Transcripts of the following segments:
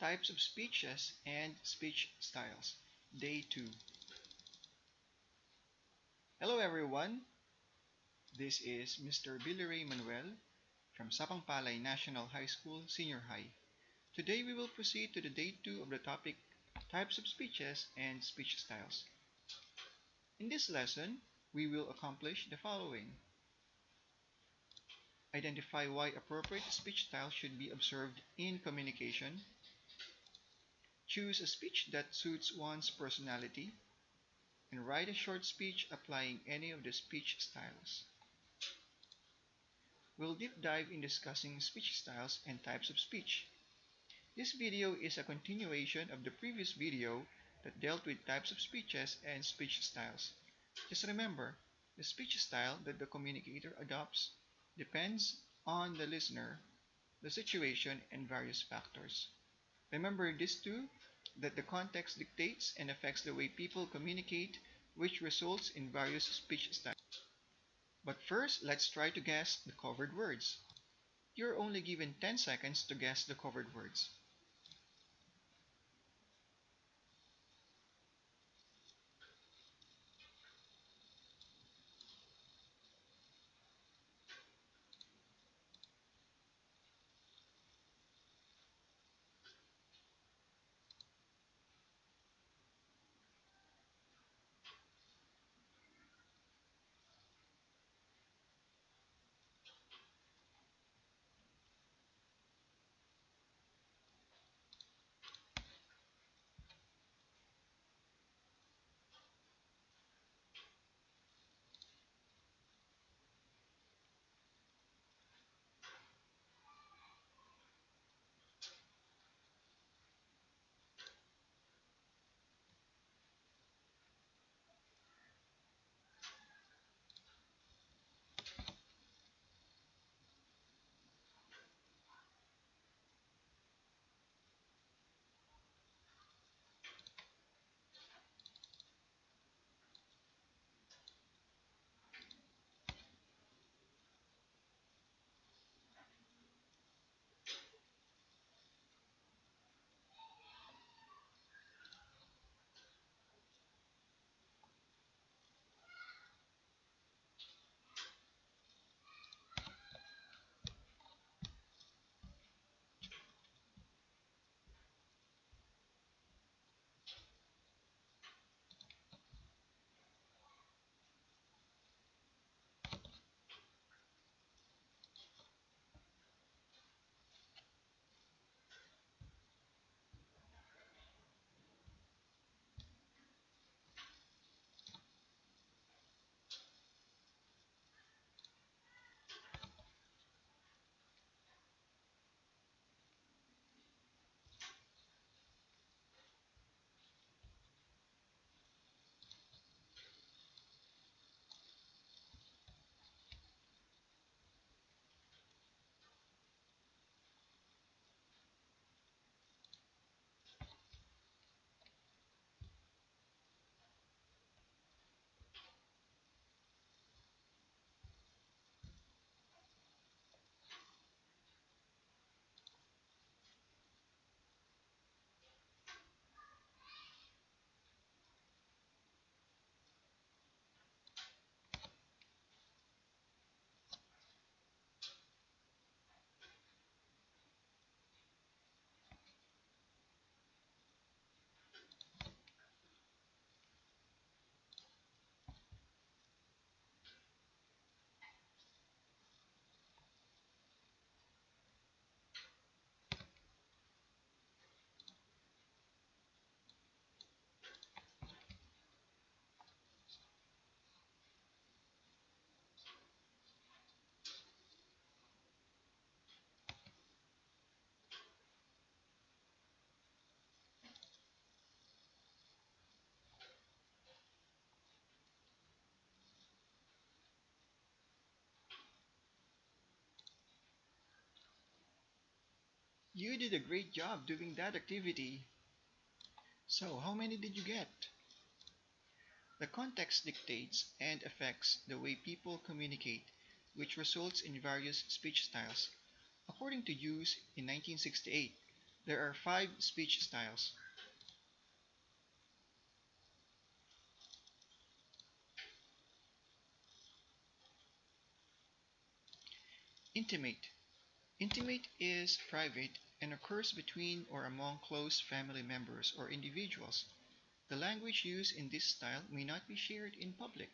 Types of Speeches and Speech Styles, Day 2. Hello everyone, this is Mr. Billy Manuel from Sapangpalay National High School, Senior High. Today we will proceed to the Day 2 of the topic Types of Speeches and Speech Styles. In this lesson, we will accomplish the following. Identify why appropriate speech style should be observed in communication. Choose a speech that suits one's personality. And write a short speech applying any of the speech styles. We'll deep dive in discussing speech styles and types of speech. This video is a continuation of the previous video that dealt with types of speeches and speech styles. Just remember, the speech style that the communicator adopts depends on the listener, the situation, and various factors. Remember this too, that the context dictates and affects the way people communicate, which results in various speech styles. But first, let's try to guess the covered words. You're only given 10 seconds to guess the covered words. You did a great job doing that activity. So, how many did you get? The context dictates and affects the way people communicate, which results in various speech styles. According to Hughes in 1968, There are five speech styles. Intimate. Intimate is private and occurs between or among close family members or individuals. The language used in this style may not be shared in public.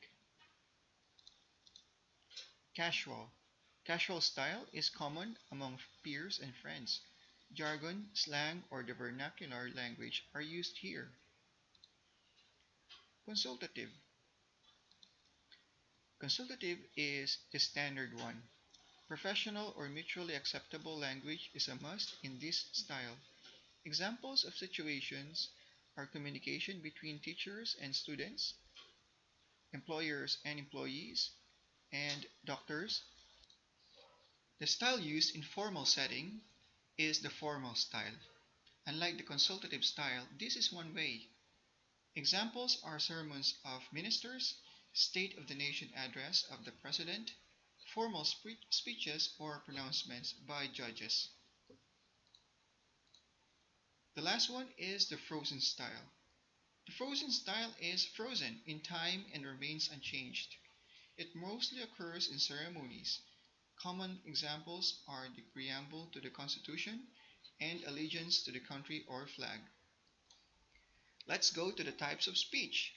Casual. Casual style is common among peers and friends. Jargon, slang, or the vernacular language are used here. Consultative. Consultative is the standard one. Professional or mutually acceptable language is a must in this style. Examples of situations are communication between teachers and students, employers and employees, and doctors. The style used in formal setting is the formal style. Unlike the consultative style, this is one way. Examples are sermons of ministers, State of the Nation address of the President, formal speeches or pronouncements by judges. The last one is the frozen style. The frozen style is frozen in time and remains unchanged. It mostly occurs in ceremonies. Common examples are the preamble to the Constitution and allegiance to the country or flag. Let's go to the types of speech.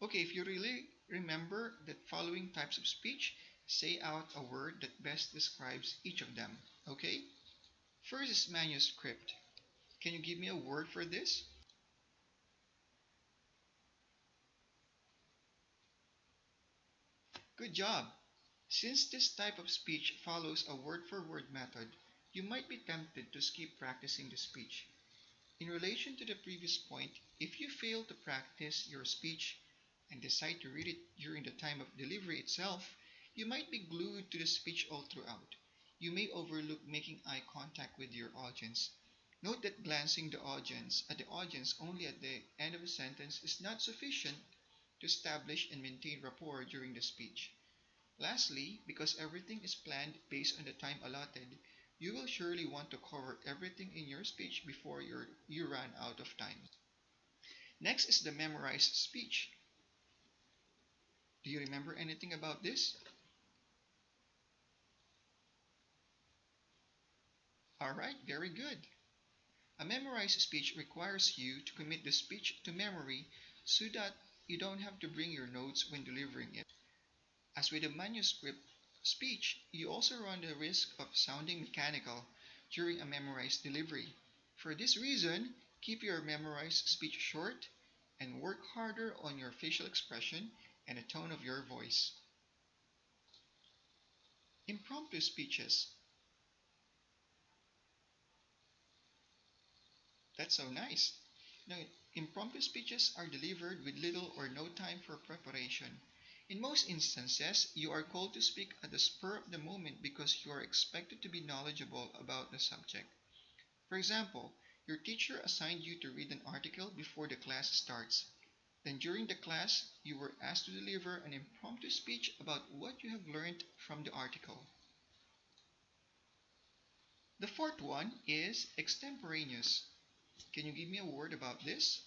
Okay, if you really remember the following types of speech, say out a word that best describes each of them. Okay? First is manuscript. Can you give me a word for this? Good job! Since this type of speech follows a word-for-word method, you might be tempted to skip practicing the speech. In relation to the previous point, if you fail to practice your speech and decide to read it during the time of delivery itself, you might be glued to the speech all throughout. You may overlook making eye contact with your audience. Note that glancing at the audience only at the end of a sentence is not sufficient to establish and maintain rapport during the speech. Lastly, because everything is planned based on the time allotted, you will surely want to cover everything in your speech before you run out of time. Next is the memorized speech. Do you remember anything about this? Alright, very good. A memorized speech requires you to commit the speech to memory so that you don't have to bring your notes when delivering it. As with a manuscript speech, you also run the risk of sounding mechanical during a memorized delivery. For this reason, keep your memorized speech short and work harder on your facial expression and the tone of your voice. Impromptu speeches. That's so nice. Now, impromptu speeches are delivered with little or no time for preparation. In most instances, you are called to speak at the spur of the moment because you are expected to be knowledgeable about the subject. For example, your teacher assigned you to read an article before the class starts. Then during the class, you were asked to deliver an impromptu speech about what you have learned from the article. The fourth one is extemporaneous. Can you give me a word about this?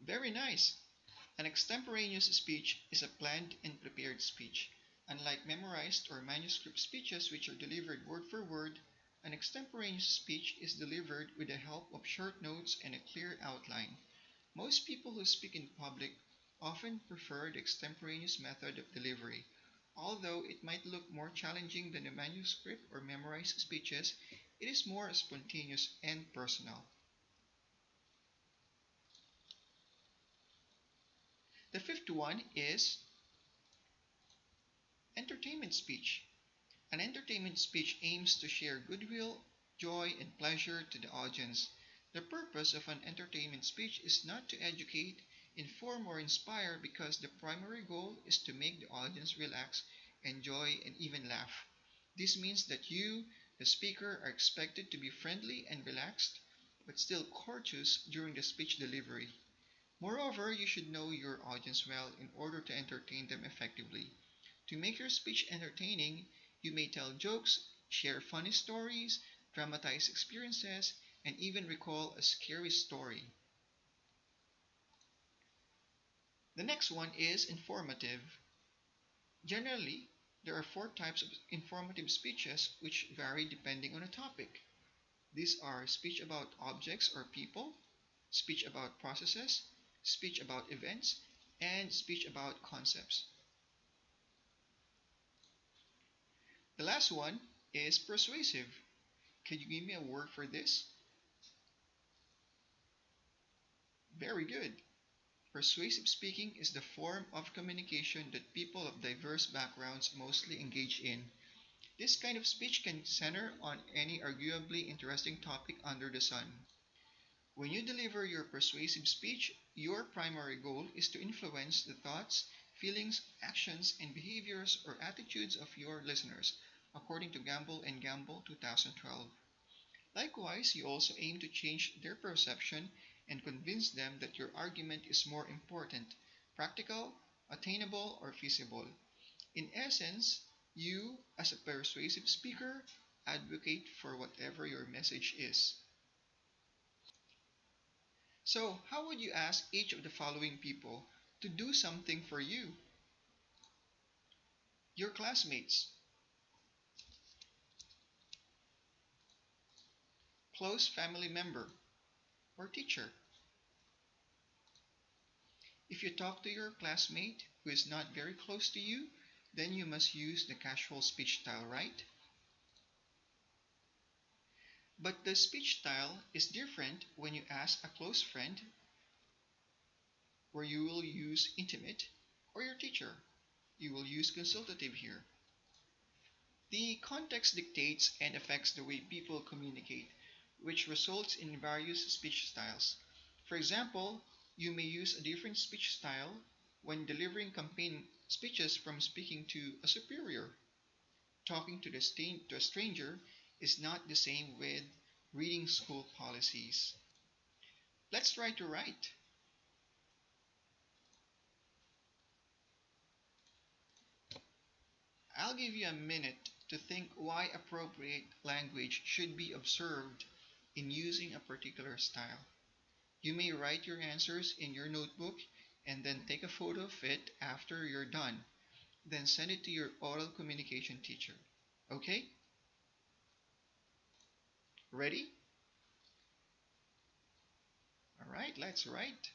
Very nice. An extemporaneous speech is a planned and prepared speech. Unlike memorized or manuscript speeches which are delivered word for word, an extemporaneous speech is delivered with the help of short notes and a clear outline. Most people who speak in public often prefer the extemporaneous method of delivery. Although it might look more challenging than the manuscript or memorized speeches, it is more spontaneous and personal. The fifth one is entertainment speech. An entertainment speech aims to share goodwill, joy, and pleasure to the audience. The purpose of an entertainment speech is not to educate, inform, or inspire because the primary goal is to make the audience relax, enjoy, and even laugh. This means that you, the speaker, are expected to be friendly and relaxed, but still courteous during the speech delivery. Moreover, you should know your audience well in order to entertain them effectively. To make your speech entertaining, you may tell jokes, share funny stories, dramatize experiences, and even recall a scary story. The next one is informative. Generally, there are four types of informative speeches which vary depending on a topic. These are speech about objects or people, speech about processes, speech about events, and speech about concepts. The last one is persuasive. Could you give me a word for this? Very good. Persuasive speaking is the form of communication that people of diverse backgrounds mostly engage in. This kind of speech can center on any arguably interesting topic under the sun. When you deliver your persuasive speech, your primary goal is to influence the thoughts, feelings, actions, and behaviors or attitudes of your listeners, according to Gamble and Gamble 2012. Likewise, you also aim to change their perception and convince them that your argument is more important, practical, attainable, or feasible. In essence, you, as a persuasive speaker, advocate for whatever your message is. So, how would you ask each of the following people to do something for you? Your classmates, close family member, or teacher. If you talk to your classmate who is not very close to you, then you must use the casual speech style, right? But the speech style is different when you ask a close friend, where you will use intimate, or your teacher. You will use consultative here. The context dictates and affects the way people communicate, which results in various speech styles. For example, you may use a different speech style when delivering campaign speeches from speaking to a superior. Talking to a stranger is not the same with reading school policies. Let's try to write. I'll give you a minute to think why appropriate language should be observed in using a particular style. You may write your answers in your notebook and then take a photo of it after you're done. Then send it to your oral communication teacher. Okay? Ready? Alright, let's write.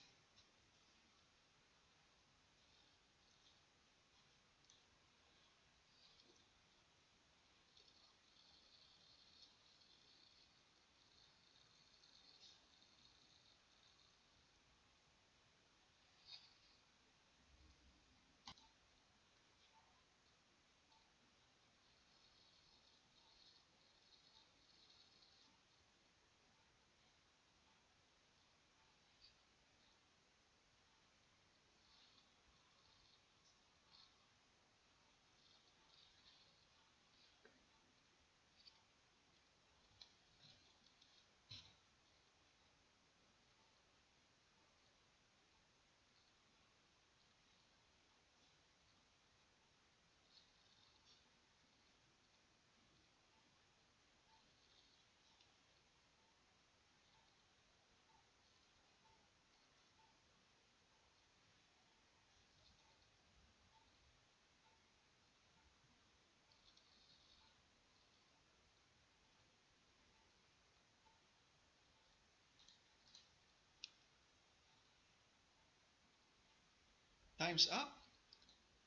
Time's up.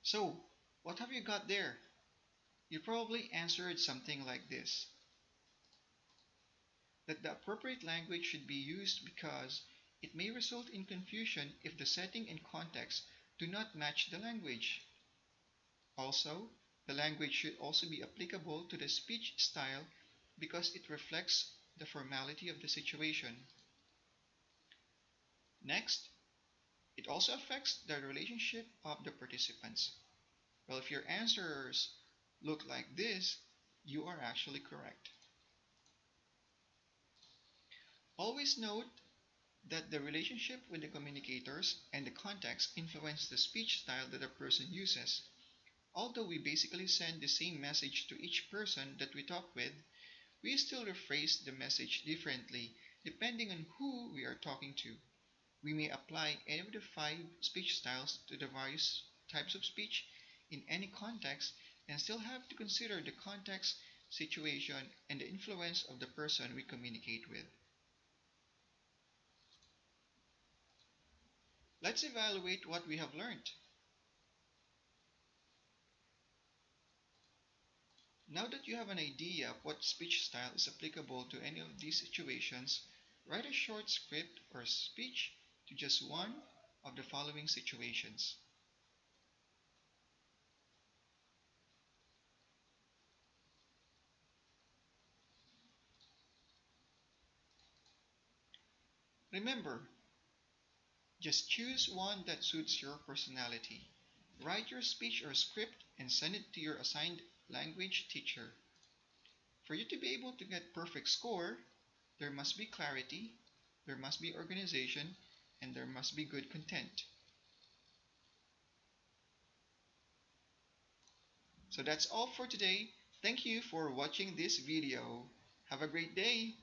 So, what have you got there? You probably answered something like this: that the appropriate language should be used because it may result in confusion if the setting and context do not match the language. Also, the language should also be applicable to the speech style because it reflects the formality of the situation. Next, it also affects the relationship of the participants. Well, if your answers look like this, you are actually correct. Always note that the relationship with the communicators and the context influence the speech style that a person uses. Although we basically send the same message to each person that we talk with, we still rephrase the message differently depending on who we are talking to. We may apply any of the five speech styles to the various types of speech in any context and still have to consider the context, situation, and the influence of the person we communicate with. Let's evaluate what we have learned. Now that you have an idea of what speech style is applicable to any of these situations, write a short script or speech to just one of the following situations. Remember, just choose one that suits your personality. Write your speech or script and send it to your assigned language teacher. For you to be able to get perfect score, there must be clarity, there must be organization, and there must be good content. So that's all for today. Thank you for watching this video. Have a great day.